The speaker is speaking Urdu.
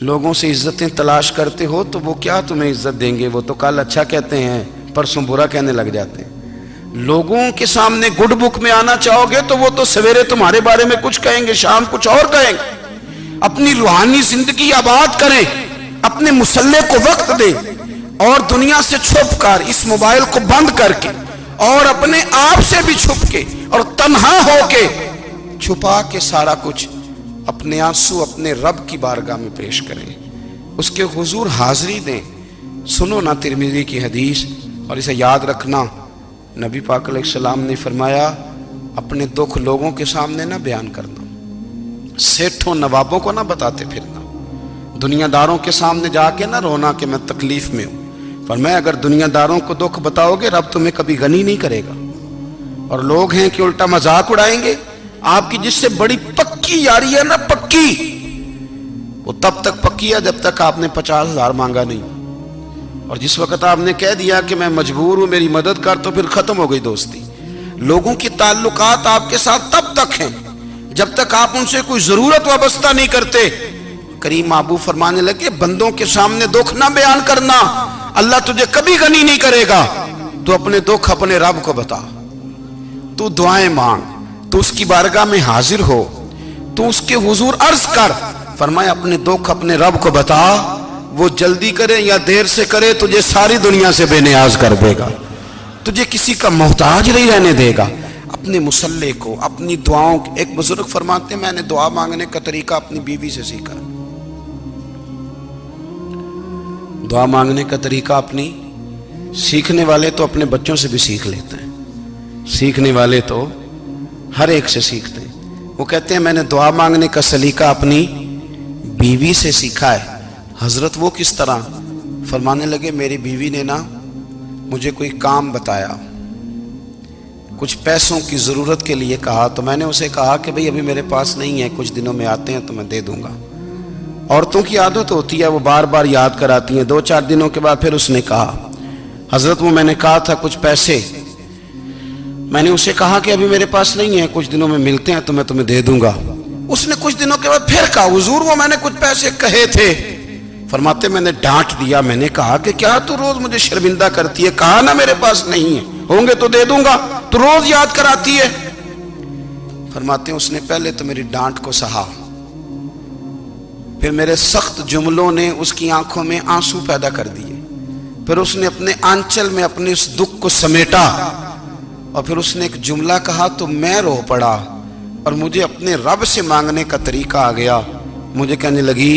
لوگوں سے عزتیں تلاش کرتے ہو تو وہ کیا تمہیں عزت دیں گے؟ وہ تو کل اچھا کہتے ہیں، پرسوں برا کہنے لگ جاتے ہیں۔ لوگوں کے سامنے گڈ بک میں آنا چاہو گے تو وہ تو سویرے تمہارے بارے میں کچھ کہیں گے، شام کچھ اور کہیں گے۔ اپنی روحانی زندگی آباد کریں، اپنے مسلح کو وقت دیں، اور دنیا سے چھپ کر، اس موبائل کو بند کر کے، اور اپنے آپ سے بھی چھپ کے اور تنہا ہو کے، چھپا کے سارا کچھ اپنے آنسو اپنے رب کی بارگاہ میں پیش کریں، اس کے حضور حاضری دیں۔ سنو نا ترمذی کی حدیث، اور اسے یاد رکھنا، نبی پاک علیہ السلام نے فرمایا اپنے دکھ لوگوں کے سامنے نہ بیان کرنا، سیٹھوں نوابوں کو نہ بتاتے پھرنا، دنیا داروں کے سامنے جا کے نہ رونا کہ میں تکلیف میں ہوں۔ فرمایا اگر دنیا داروں کو دکھ بتاؤ گے رب تمہیں کبھی غنی نہیں کرے گا، اور لوگ ہیں کہ الٹا مذاق اڑائیں گے۔ آپ کی جس سے بڑی پکی یاری ہے نا، پکی، وہ تب تک پکی ہے جب تک آپ نے 50,000 مانگا نہیں، اور جس وقت آپ نے کہہ دیا کہ میں مجبور ہوں میری مدد کر، تو پھر ختم ہو گئی دوستی۔ لوگوں کی تعلقات آپ کے ساتھ تب تک ہیں جب تک آپ ان سے کوئی ضرورت وابستہ نہیں کرتے۔ کریم محبوب فرمانے لگے بندوں کے سامنے دکھ نہ بیان کرنا، اللہ تجھے کبھی غنی نہیں کرے گا۔ تو اپنے دکھ اپنے رب کو بتا، تو دعائیں مانگ، تو اس کی بارگاہ میں حاضر ہو، تو اس کے حضور عرض کر۔ فرمایا اپنے دکھ اپنے رب کو بتا، وہ جلدی کرے یا دیر سے کرے تجھے ساری دنیا سے بے نیاز کر دے گا، تجھے کسی کا محتاج نہیں رہنے دے گا۔ اپنے مسلح کو، اپنی دعاؤں، ایک بزرگ فرماتے ہیں میں نے دعا مانگنے کا طریقہ اپنی بیوی سے سیکھا۔ دعا مانگنے کا طریقہ اپنی، سیکھنے والے تو اپنے بچوں سے بھی سیکھ لیتے ہیں، سیکھنے والے تو ہر ایک سے سیکھتے ہیں۔ وہ کہتے ہیں میں نے دعا مانگنے کا سلیقہ اپنی بیوی سے سیکھا ہے۔ حضرت وہ کس طرح؟ فرمانے لگے میری بیوی نے نا مجھے کوئی کام بتایا، کچھ پیسوں کی ضرورت کے لیے کہا، تو میں نے اسے کہا کہ بھئی ابھی میرے پاس نہیں ہے، کچھ دنوں میں آتے ہیں تو میں دے دوں گا۔ عورتوں کی عادت ہوتی ہے وہ بار بار یاد کراتی ہیں، 2-4 دنوں کے بعد پھر اس نے کہا حضرت وہ میں نے کہا تھا کچھ پیسے، میں نے اسے کہا کہ ابھی میرے پاس نہیں ہے، کچھ دنوں میں ملتے ہیں تو میں تمہیں دے دوں گا۔ اس نے کچھ دنوں کے بعد پھر کہا حضور وہ میں نے کچھ پیسے کہے تھے۔ فرماتے میں نے ڈانٹ دیا، میں نے کہا کہ کیا تو روز مجھے شرمندہ کرتی ہے، کہا نا میرے پاس نہیں ہے، ہوں گے تو دے دوں گا، تو روز یاد کراتی ہے۔ فرماتے ہیں اس نے پہلے تو میری ڈانٹ کو سہا، پھر میرے سخت جملوں نے اس کی آنکھوں میں آنسو پیدا کر دیے، پھر اس نے اپنے آنچل میں اپنے اس دکھ کو سمیٹا، اور پھر اس نے ایک جملہ کہا تو میں رو پڑا، اور مجھے اپنے رب سے مانگنے کا طریقہ آ گیا۔ مجھے کہنے لگی